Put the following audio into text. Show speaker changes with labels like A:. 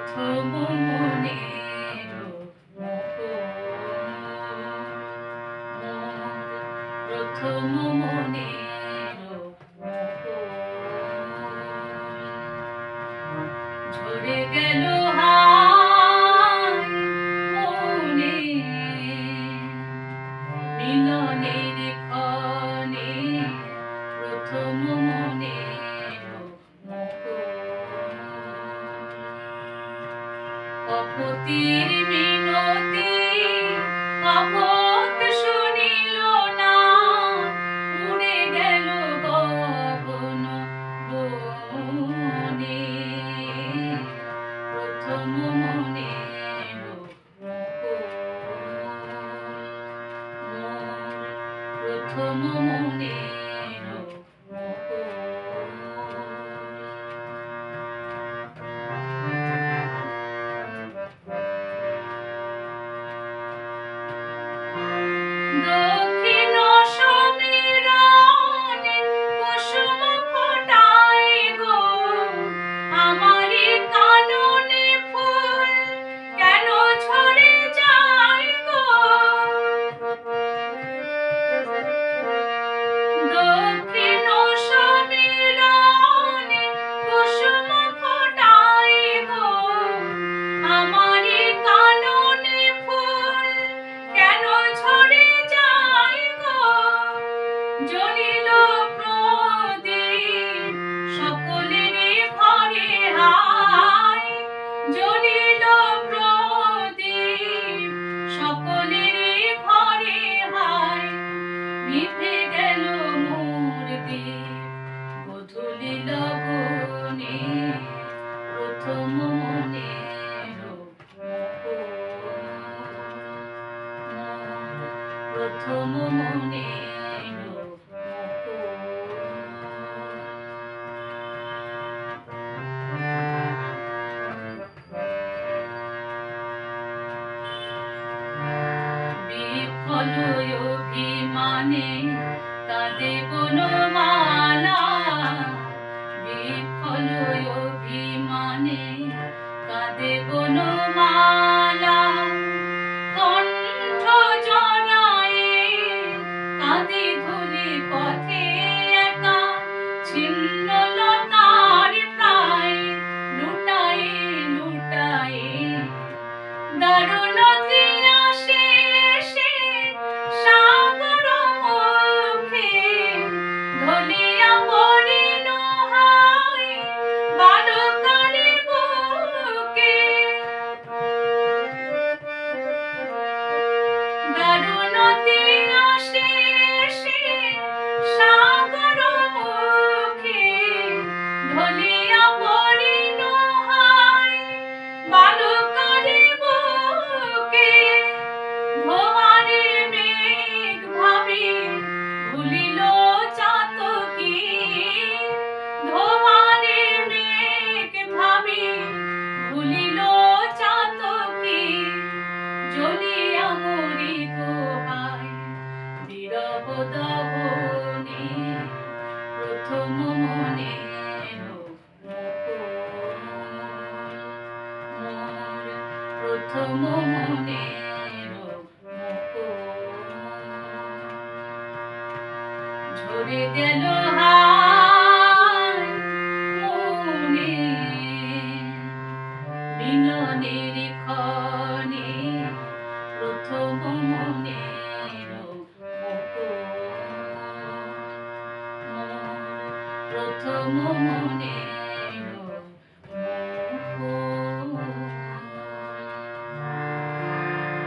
A: প্রথম মনের প্রথম মনের ঝরে গেল হায় মনে মিলনের ক্ষণে প্রথম মনের কপতির মিনতি কপত শুনিল না, উড়ে গেল গগন বনে প্রথম মনের প্রথম মনের দক্ষিণ সমীরণে কুসুম ফোটায় গো, আমারি কাননে ফুল কেন ঝরে যায় গো। দক্ষিণ সমীরণে কুসুম ফোটায় গো, আমারি কাননে ফুল কেন ঝরে যায় গো। জ্বলিল প্রদীপ সকলের ঘরে হায়, জ্বলিল প্রদীপ সকলের ঘরে হায়, নিভে গেল মোর দীপ গোধূলি লগনে প্রথম মনের প্রথম মনের বিফল অভিমানে কাঁদে বনমালা, বিফল অভিমানে কাঁদে বনমালা। কণ্ঠ জড়ায়ে কাঁদে ধূলি পথে একা, ছিন্ন লতার প্রায় লুটায়ে লুটায়ে। দারুণতে আসে সে সাগর মুখে, ঢলিয়া পড়িল হায় বালকার বুকে। দারুণতে আসে সে সাগর মুখে, ঢলিয়া পড়িল হায় বালকার বুকে। ধোয়ারে মেঘ ভাবি ভুলিল চাতকী, ধোয়ারে মেঘ ভাবি ভুলিল চাতকী। জ্বলিয়া মরি গো হায় বিরহ দহনে প্রথম মনের প্রথম মনের ঝরে গেল হায় মনে মিলনের ক্ষণে প্রথম মনের প্রথম মনের